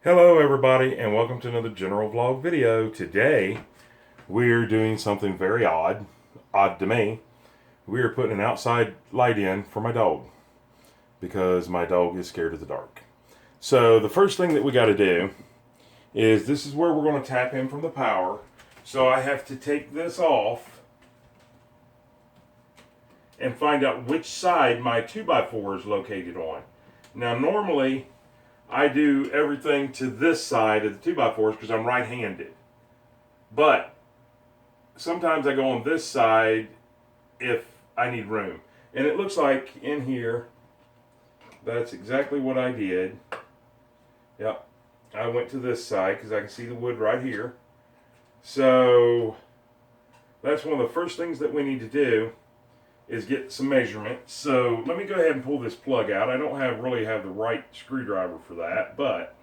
Hello everybody and welcome to another general vlog video. Today we're doing something very odd to me. We are putting an outside light in for my dog because my dog is scared of the dark. So the first thing that we got to do is this is where we're going to tap in from the power. So I have to take this off and find out which side my 2x4 is located on. Now normally I do everything to this side of the 2x4s because I'm right-handed. But sometimes I go on this side if I need room. And it looks like in here, that's exactly what I did. Yep, I went to this side because I can see the wood right here. So that's one of the first things that we need to do is get some measurements. So let me go ahead and pull this plug out. I don't really have the right screwdriver for that, but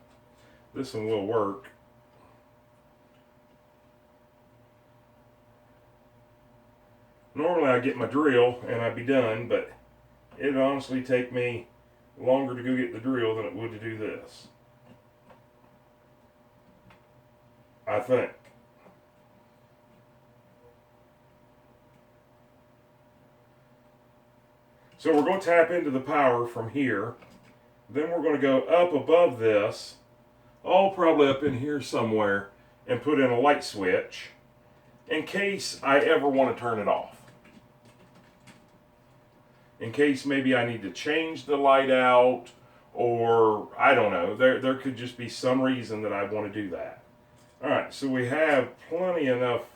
this one will work. Normally I get my drill and I'd be done, but it'd honestly take me longer to go get the drill than it would to do this, I think. So we're going to tap into the power from here. Then we're going to go up above this, probably up in here somewhere, and put in a light switch in case I ever want to turn it off. In case maybe I need to change the light out, or I don't know. There could just be some reason that I want to do that. Alright, so we have plenty enough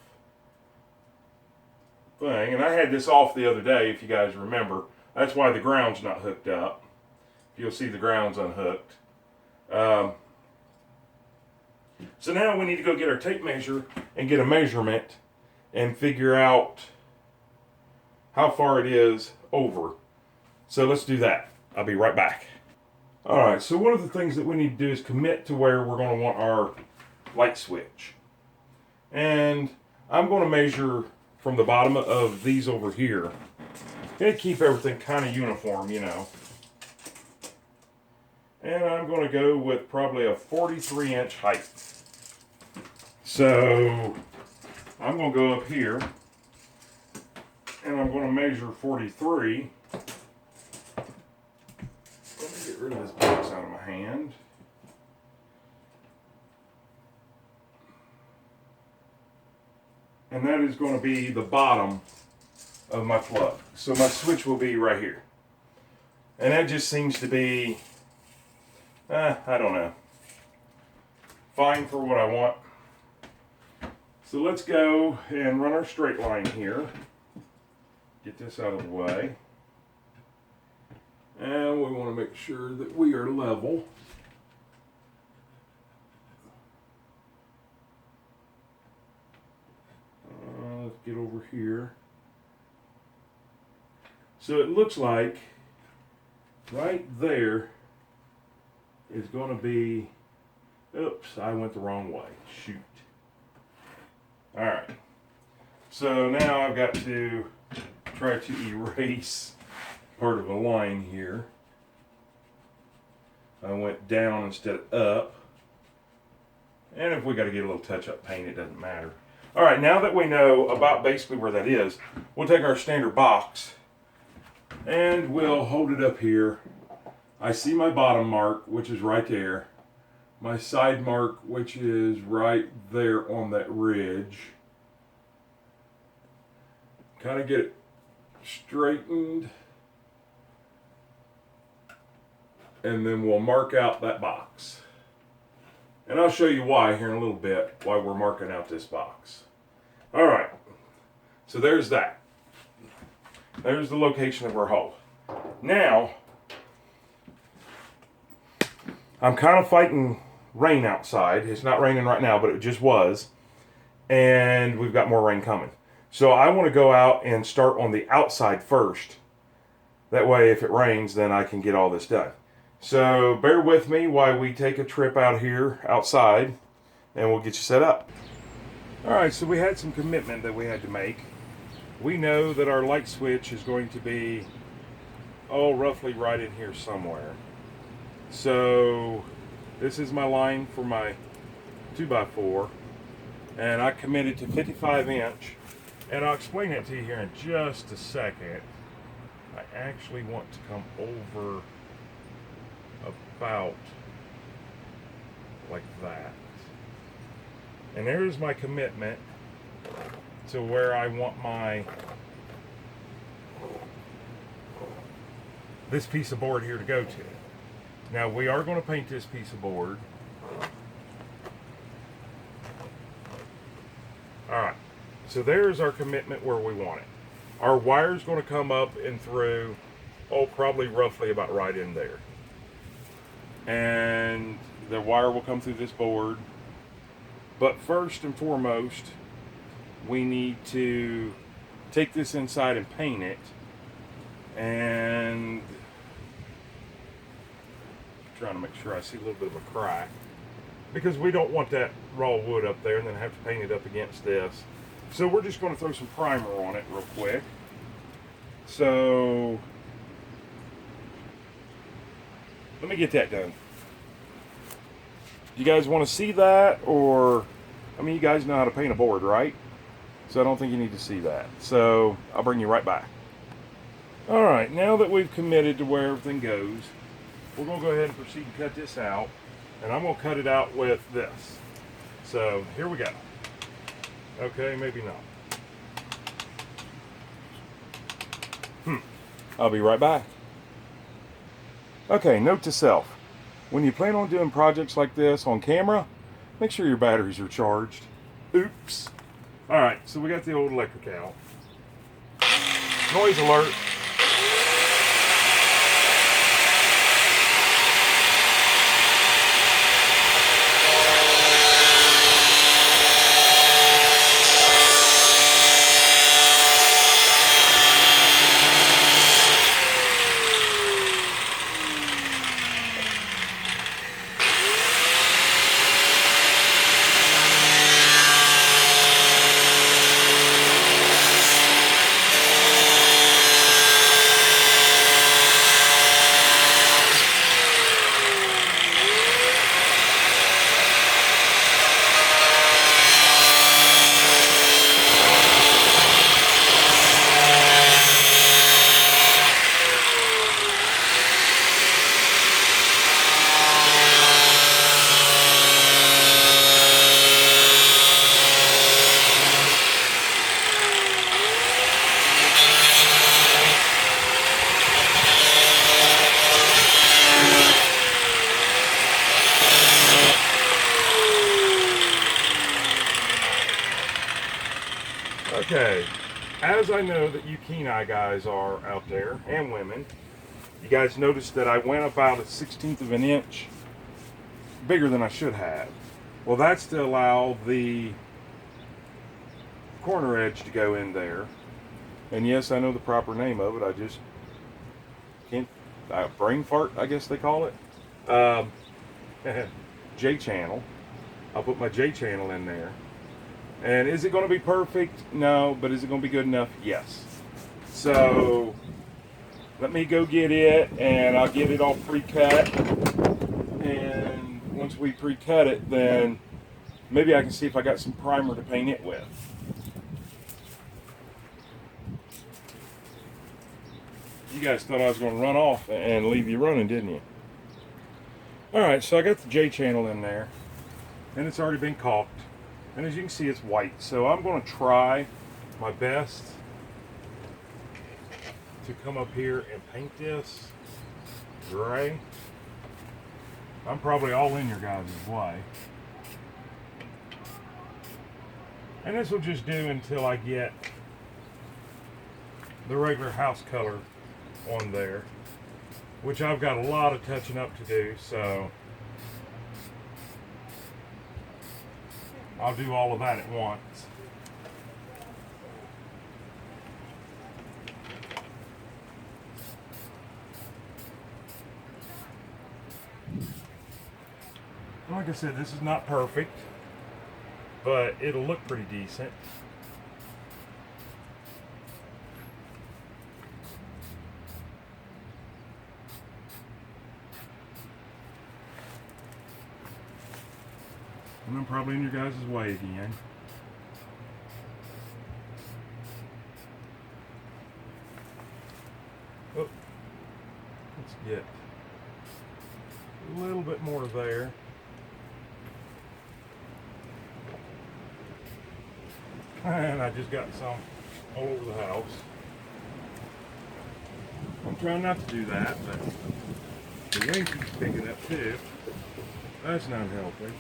thing. And I had this off the other day, if you guys remember. That's why the ground's not hooked up. You'll see the ground's unhooked. So now we need to go get our tape measure and get a measurement and figure out how far it is over. So let's do that. I'll be right back. Alright, so one of the things that we need to do is commit to where we're going to want our light switch. And I'm going to measure from the bottom of these over here. Going to keep everything kind of uniform, you know. And I'm going to go with probably a 43-inch height. So I'm going to go up here and I'm going to measure 43. Let me get rid of this box out of my hand. And that is going to be the bottom of my plug. So my switch will be right here. And that just seems to be, I don't know, fine for what I want. So let's go and run our straight line here. Get this out of the way. And we want to make sure that we are level. Let's get over here. So it looks like right there is going to be, oops, I went the wrong way, shoot. Alright, so now I've got to try to erase part of a line here. I went down instead of up. And if we got to get a little touch-up paint, it doesn't matter. Alright, now that we know about basically where that is, we'll take our standard box and we'll hold it up here. I see my bottom mark, which is right there. My side mark, which is right there on that ridge. Kind of get it straightened. And then we'll mark out that box. And I'll show you why here in a little bit, why we're marking out this box. Alright, so there's that. There's the location of our hole. Now, I'm kind of fighting rain outside. It's not raining right now, but it just was. And we've got more rain coming. So I want to go out and start on the outside first. That way, if it rains, then I can get all this done. So bear with me while we take a trip out here outside, and we'll get you set up. Alright, so we had some commitment that we had to make. We know that our light switch is going to be roughly right in here somewhere. So This is my line for my 2x4, and I committed to 55-inch, and I'll explain that to you here in just a second. I actually want to come over about like that, and there's my commitment to where I want my this piece of board here to go to. Now we are going to paint this piece of board. Alright, so there's our commitment where we want it. Our wire's going to come up and through, probably roughly about right in there. And the wire will come through this board. But first and foremost, we need to take this inside and paint it. And trying to make sure I see a little bit of a crack, because we don't want that raw wood up there and then have to paint it up against this. So we're just going to throw some primer on it real quick. So let me get that done. You guys want to see that? Or, I mean, you guys know how to paint a board, right? So I don't think you need to see that. So I'll bring you right back. All right, now that we've committed to where everything goes, we're going to go ahead and proceed and cut this out. And I'm going to cut it out with this. So here we go. Okay, maybe not. I'll be right back. Okay, note to self. When you plan on doing projects like this on camera, make sure your batteries are charged. Oops. All right, so we got the old electric out. Noise alert. Okay, as I know that you keen eye guys are out there, and women, you guys noticed that I went about 1/16 of an inch bigger than I should have. Well, that's to allow the corner edge to go in there. And yes, I know the proper name of it, I just can't, brain fart, I guess they call it. J channel. I'll put my J channel in there. And is it going to be perfect? No, but is it going to be good enough? Yes. So let me go get it, and I'll get it all pre-cut. And once we pre-cut it, then maybe I can see if I got some primer to paint it with. You guys thought I was going to run off and leave you running, didn't you? Alright, so I got the J channel in there, and it's already been caulked. And as you can see, it's white. So I'm going to try my best to come up here and paint this gray. I'm probably all in your guys' way. And this will just do until I get the regular house color on there, which I've got a lot of touching up to do, so I'll do all of that at once. Like I said, this is not perfect, but it'll look pretty decent. And I'm probably in your guys' way again. Oh, let's get a little bit more there. And I just got some all over the house. I'm trying not to do that, but the wind keeps picking up too. That's not helping.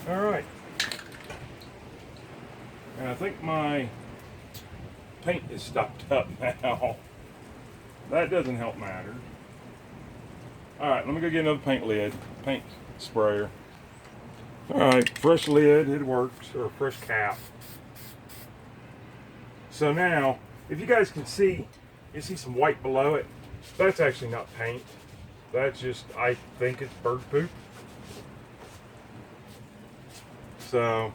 Alright. And I think my paint is stopped up now. That doesn't help matter. Alright, let me go get another paint sprayer. Alright, fresh lid, it works, or fresh cap. So now, if you guys can see, you see some white below it. That's actually not paint. That's just, I think it's bird poop. So,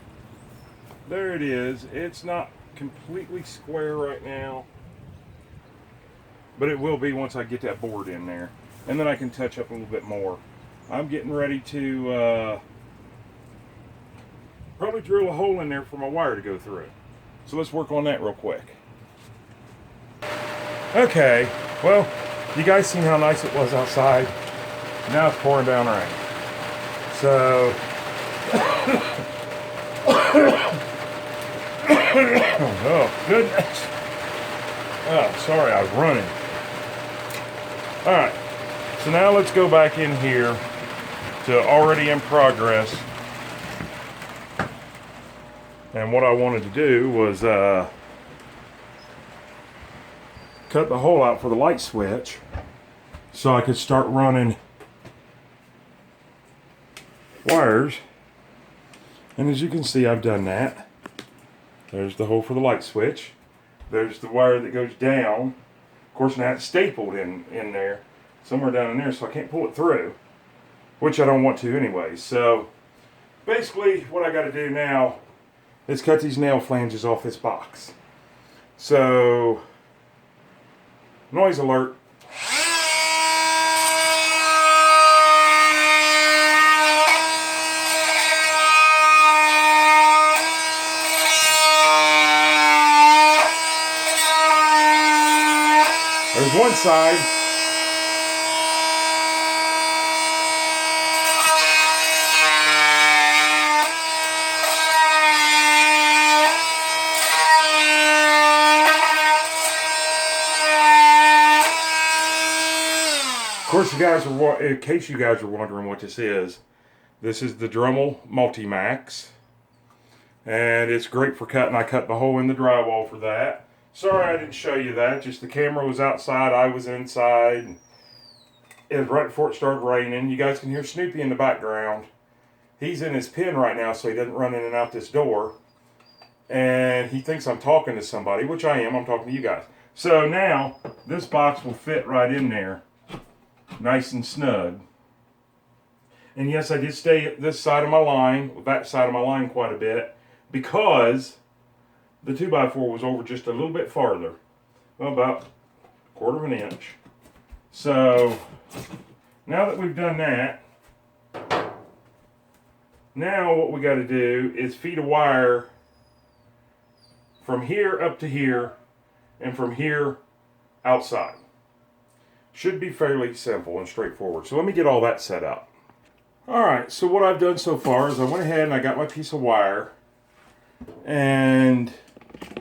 there it is. It's not completely square right now, but it will be once I get that board in there. And then I can touch up a little bit more. I'm getting ready to probably drill a hole in there for my wire to go through. So let's work on that real quick. Okay, well, you guys seen how nice it was outside. Now it's pouring down rain. So, oh goodness. Oh, sorry, I was running. All right, so now let's go back in here to already in progress. And what I wanted to do was cut the hole out for the light switch so I could start running wires. And as you can see, I've done that. There's the hole for the light switch. There's the wire that goes down. Of course, now it's stapled in there, somewhere down in there, so I can't pull it through, which I don't want to anyway. So basically what I got to do now is cut these nail flanges off this box. So, noise alert. There's one side. Of course, in case you guys are wondering what this is the Dremel Multi-Max. And it's great for cutting. I cut the hole in the drywall for that. Sorry I didn't show you that. Just the camera was outside, I was inside. It was right before it started raining. You guys can hear Snoopy in the background. He's in his pen right now so he doesn't run in and out this door. And he thinks I'm talking to somebody, which I am. I'm talking to you guys. So now, this box will fit right in there. Nice and snug. And yes, I did stay at this side of my line, back side of my line quite a bit, because the 2x4 was over just a little bit farther. Well, about a quarter of an inch. So, now that we've done that, now what we got to do is feed a wire from here up to here, and from here outside. Should be fairly simple and straightforward. So let me get all that set up. Alright, so what I've done so far is I went ahead and I got my piece of wire and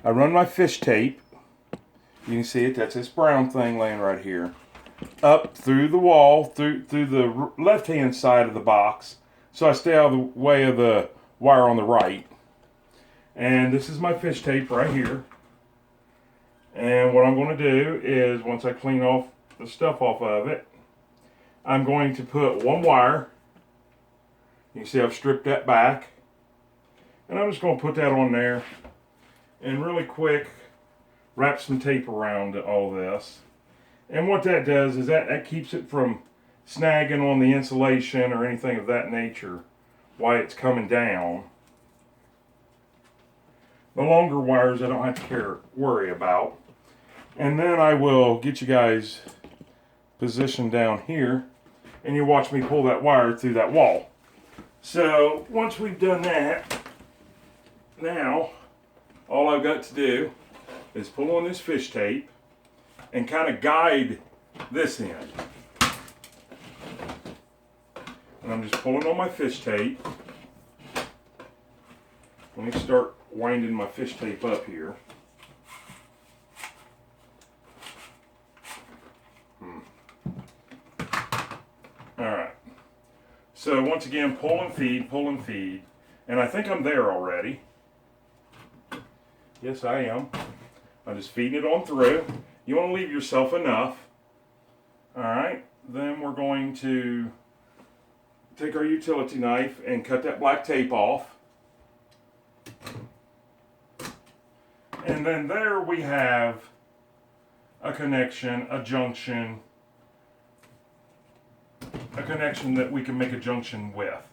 I run my fish tape. You can see it, that's this brown thing laying right here. Up through the wall, through the left hand side of the box, so I stay out of the way of the wire on the right. And this is my fish tape right here. And what I'm going to do is, once I clean off the stuff off of it, I'm going to put one wire. You can see I've stripped that back. And I'm just going to put that on there and really quick wrap some tape around all this. And what that does is that keeps it from snagging on the insulation or anything of that nature while it's coming down. The longer wires I don't have to worry about. And then I will get you guys positioned down here. and you watch me pull that wire through that wall. So once we've done that, now all I've got to do is pull on this fish tape and kind of guide this end. And I'm just pulling on my fish tape. Let me start winding my fish tape up here. Alright. So once again, pull and feed. And I think I'm there already. Yes, I am. I'm just feeding it on through. You want to leave yourself enough. Alright. Then we're going to take our utility knife and cut that black tape off. And then there we have a connection, a junction, a connection that we can make a junction with.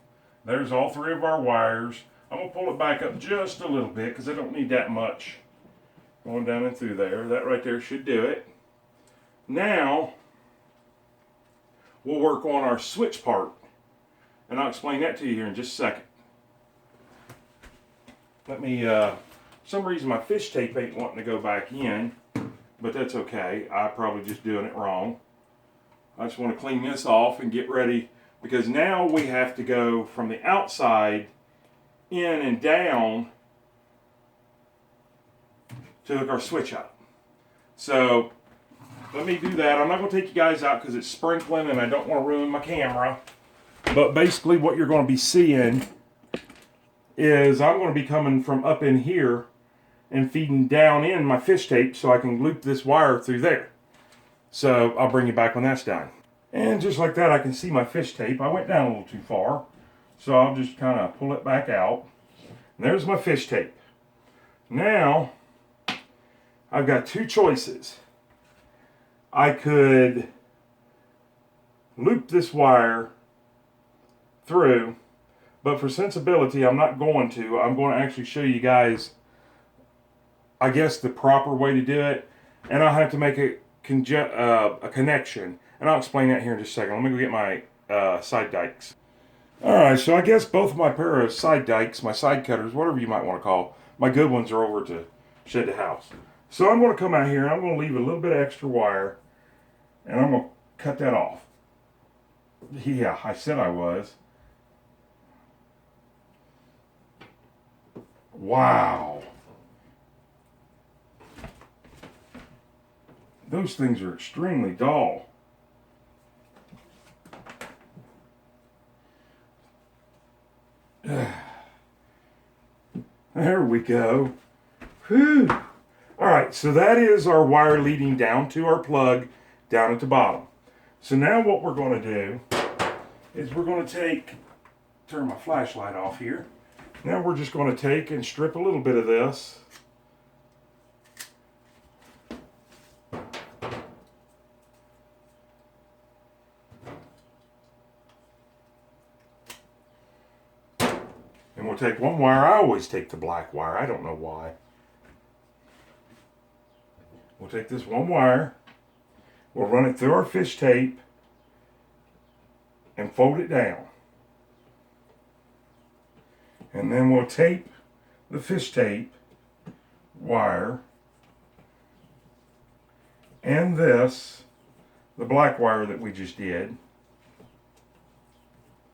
There's all three of our wires. I'm going to pull it back up just a little bit because I don't need that much going down and through there. That right there should do it. Now, we'll work on our switch part. And I'll explain that to you here in just a second. Let me, for some reason my fish tape ain't wanting to go back in, but that's okay. I'm probably just doing it wrong. I just want to clean this off and get ready, because now we have to go from the outside in and down to hook our switch up. So let me do that. I'm not going to take you guys out because it's sprinkling and I don't want to ruin my camera. But basically what you're going to be seeing is I'm going to be coming from up in here and feeding down in my fish tape so I can loop this wire through there. So I'll bring you back when that's done. And just like that, I can see my fish tape. I went down a little too far, so I'll just kind of pull it back out. And there's my fish tape. Now, I've got two choices. I could loop this wire through, but for sensibility I'm not going to. I'm going to actually show you guys, I guess, the proper way to do it, and I'll have to make a connection, and I'll explain that here in just a second. Let me go get my side dikes. Alright, so I guess both of my pair of side dikes, my side cutters, whatever you might want to call, my good ones are over to shed the house. So I'm going to come out here and I'm going to leave a little bit of extra wire, and I'm going to cut that off. Yeah, I said I was. Wow. Those things are extremely dull. There we go. Whew. Alright, so that is our wire leading down to our plug down at the bottom. So now what we're going to do is we're going to turn my flashlight off here. Now we're just going to take and strip a little bit of this. And we'll take one wire. I always take the black wire. I don't know why. We'll take this one wire. We'll run it through our fish tape and fold it down. And then we'll tape the fish tape wire and this, the black wire that we just did,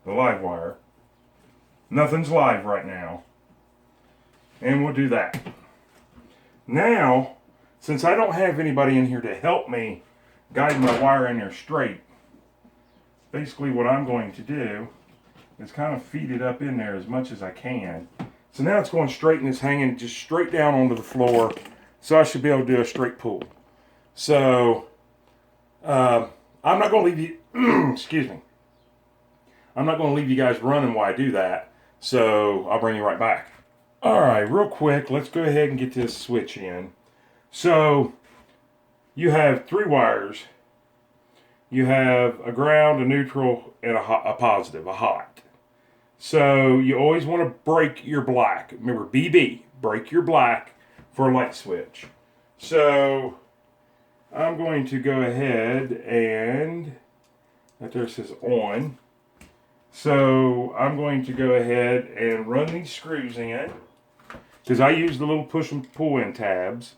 the live wire. Nothing's live right now. And we'll do that. Now, since I don't have anybody in here to help me guide my wire in there straight, basically what I'm going to do is kind of feed it up in there as much as I can. So now it's going straight and it's hanging just straight down onto the floor. So I should be able to do a straight pull. So I'm not going to leave you, excuse me. I'm not going to leave you guys running while I do that. So I'll bring you right back. All right, real quick, let's go ahead and get this switch in. So you have three wires. You have a ground, a neutral, and a positive, a hot. So you always want to break your black. Remember, BB, break your black for a light switch. So I'm going to go ahead and That there says on. So I'm going to go ahead and run these screws in, because I use the little push and pull in tabs.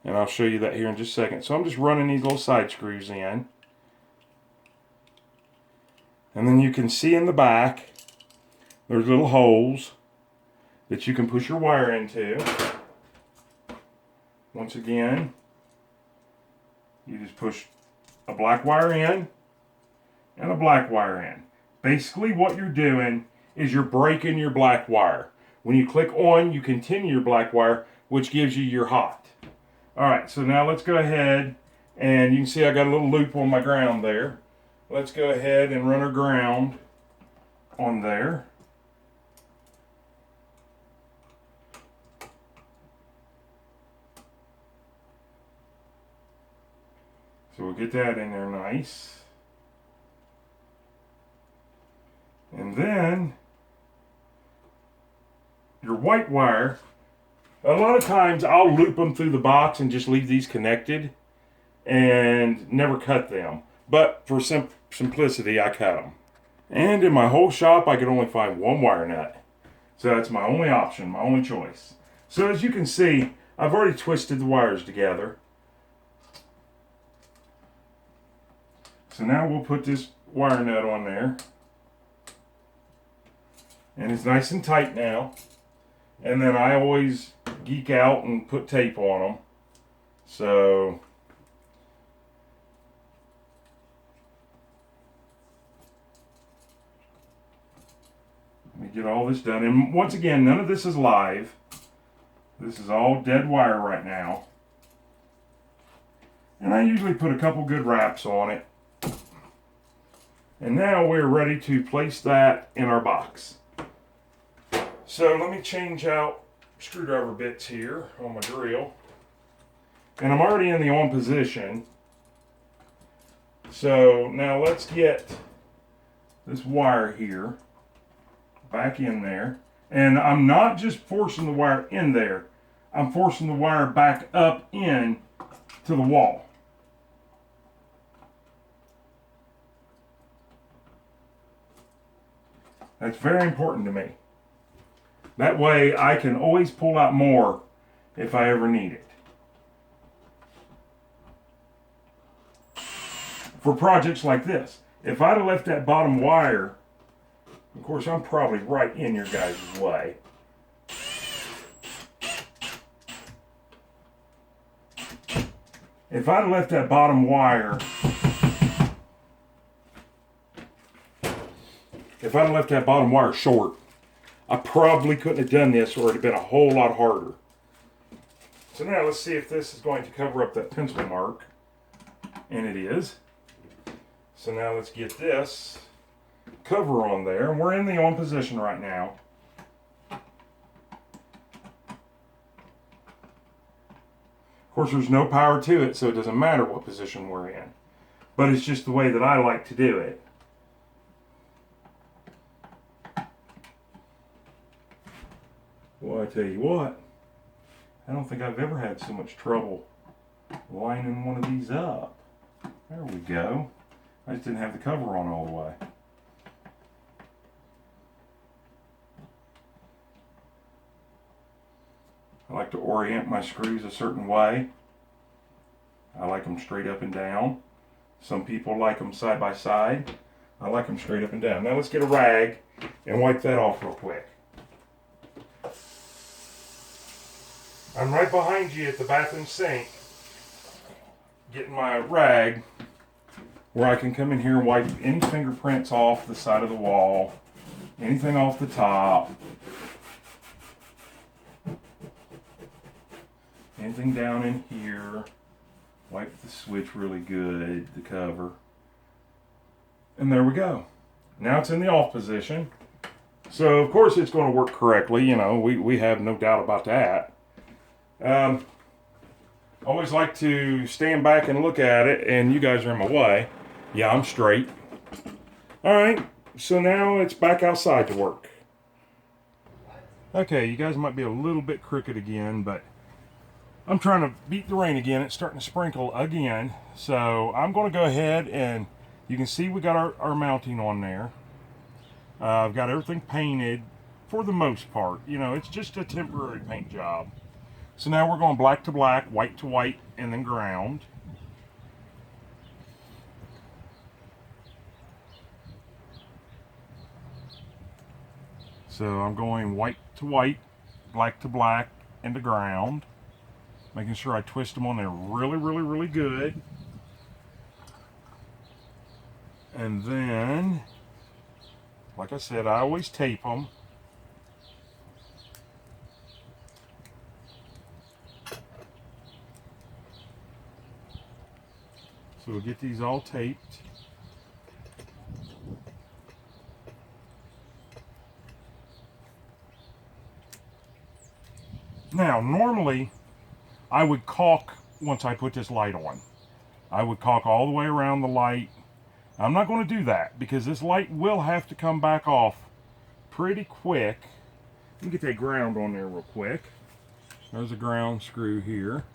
And I'll show you that here in just a second. So I'm just running these little side screws in. And then you can see in the back, there's little holes that you can push your wire into. Once again, you just push a black wire in and a black wire in. Basically what you're doing is you're breaking your black wire. When you click on, you continue your black wire, which gives you your hot. Alright, so now let's go ahead, and you can see I got a little loop on my ground there. Let's go ahead and run our ground on there. So we'll get that in there nice. And then your white wire, a lot of times I'll loop them through the box and just leave these connected and never cut them. But for simplicity, I cut them. And in my whole shop, I could only find one wire nut. So that's my only option, my only choice. So as you can see, I've already twisted the wires together. So now we'll put this wire nut on there. And it's nice and tight now. And then I always geek out and put tape on them. So let me get all this done. And once again, none of this is live. This is all dead wire right now. And I usually put a couple good wraps on it. And now we're ready to place that in our box. So let me change out screwdriver bits here on my drill. And I'm already in the on position. So now let's get this wire here back in there. And I'm not just forcing the wire in there. I'm forcing the wire back up in to the wall. That's very important to me. That way I can always pull out more if I ever need it. For projects like this, if I'd have left that bottom wire, of course I'm probably right in your guys' way. If I'd have left that bottom wire, short, I probably couldn't have done this, or it'd have been a whole lot harder. So now let's see if this is going to cover up that pencil mark. And it is. So now let's get this cover on there. And we're in the on position right now. Of course, there's no power to it, so it doesn't matter what position we're in. But it's just the way that I like to do it. Well, I tell you what, I don't think I've ever had so much trouble lining one of these up. There we go. I just didn't have the cover on all the way. I like to orient my screws a certain way. I like them straight up and down. Some people like them side by side. I like them straight up and down. Now let's get a rag and wipe that off real quick. I'm right behind you at the bathroom sink, getting my rag where I can come in here and wipe any fingerprints off the side of the wall, anything off the top, anything down in here. Wipe the switch really good, the cover. And there we go. Now it's in the off position. So of course it's going to work correctly, you know, we have no doubt about that. Always like to stand back and look at it, and you guys are in my way. Yeah, I'm straight. Alright, so now it's back outside to work. Okay, you guys might be a little bit crooked again, but I'm trying to beat the rain again. It's starting to sprinkle again. So I'm going to go ahead and You can see we got our mounting on there. I've got everything painted for the most part. You know, it's just a temporary paint job. So now we're going black to black, white to white, and then ground. So I'm going white to white, black to black, and to ground. Making sure I twist them on there really, really, really good. And then, like I said, I always tape them. So we'll get these all taped. Now, normally, I would caulk once I put this light on. I would caulk all the way around the light. I'm not going to do that because this light will have to come back off pretty quick. Let me get that ground on there real quick. There's a ground screw here.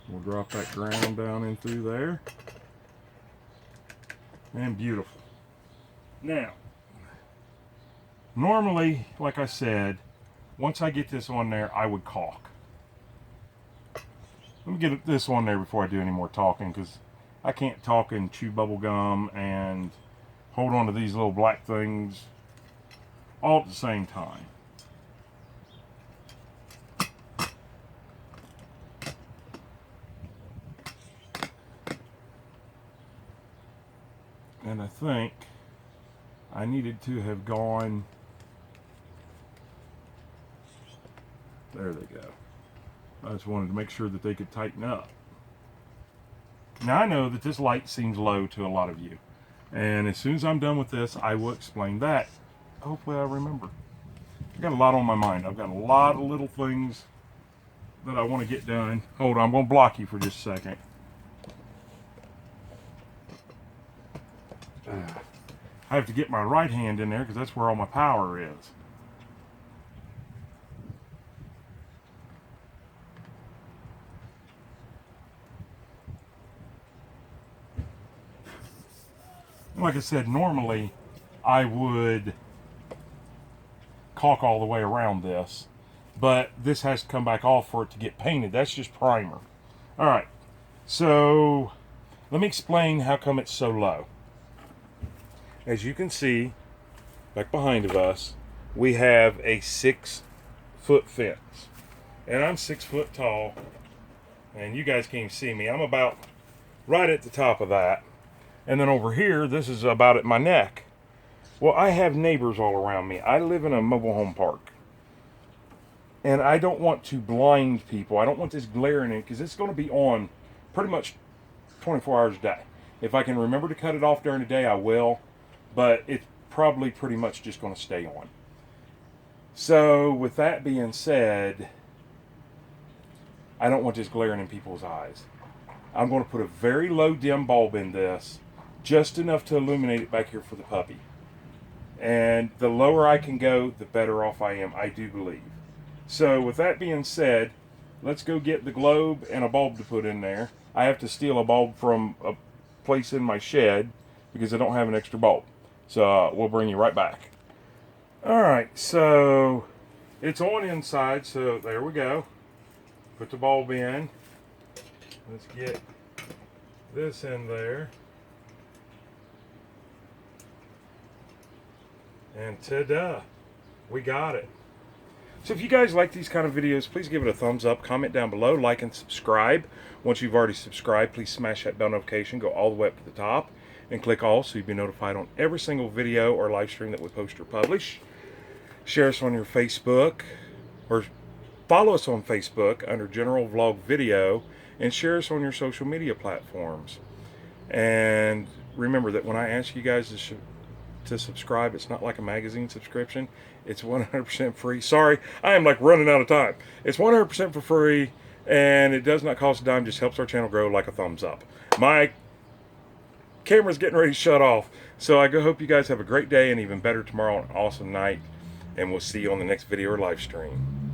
We'll drop that ground down in through there. And beautiful. Now, normally, like I said, once I get this on there, I would caulk. Let me get this on there before I do any more talking, because I can't talk and chew bubble gum and hold on to these little black things all at the same time. And I think I needed to have gone, there they go. I just wanted to make sure that they could tighten up. Now I know that this light seems low to a lot of you. And as soon as I'm done with this, I will explain that. Hopefully I remember. I've got a lot on my mind. I've got a lot of little things that I want to get done. Hold on, I'm going to block you for just a second. I have to get my right hand in there because that's where all my power is. Like I said, normally I would caulk all the way around this, but this has to come back off for it to get painted. That's just primer. All right, so let me explain how come it's so low. As you can see, back behind of us, we have a 6-foot fence. And I'm 6 foot tall, and you guys can't see me. I'm about right at the top of that. And then over here, this is about at my neck. Well, I have neighbors all around me. I live in a mobile home park. And I don't want to blind people. I don't want this glaring in, because it's going to be on pretty much 24 hours a day. If I can remember to cut it off during the day, I will. But it's probably pretty much just going to stay on. So, with that being said, I don't want this glaring in people's eyes. I'm going to put a very low dim bulb in this, just enough to illuminate it back here for the puppy. And the lower I can go, the better off I am, I do believe. So, with that being said, let's go get the globe and a bulb to put in there. I have to steal a bulb from a place in my shed because I don't have an extra bulb. So we'll bring you right back. Alright, so it's on inside, so there we go. Put the bulb in. Let's get this in there. And ta-da! We got it. So if you guys like these kind of videos, please give it a thumbs up, comment down below, like and subscribe. Once you've already subscribed, please smash that bell notification, go all the way up to the top, and click all so you'll be notified on every single video or live stream that we post or publish. Share us on your Facebook, or follow us on Facebook under General Vlog Video, and share us on your social media platforms. And remember that when I ask you guys to subscribe, it's not like a magazine subscription. It's 100% free. Sorry, I am like running out of time. It's 100% for free, and it does not cost a dime, just helps our channel grow like a thumbs up. My camera's getting ready to shut off, so I hope you guys have a great day and even better tomorrow, an awesome night, and we'll see you on the next video or live stream.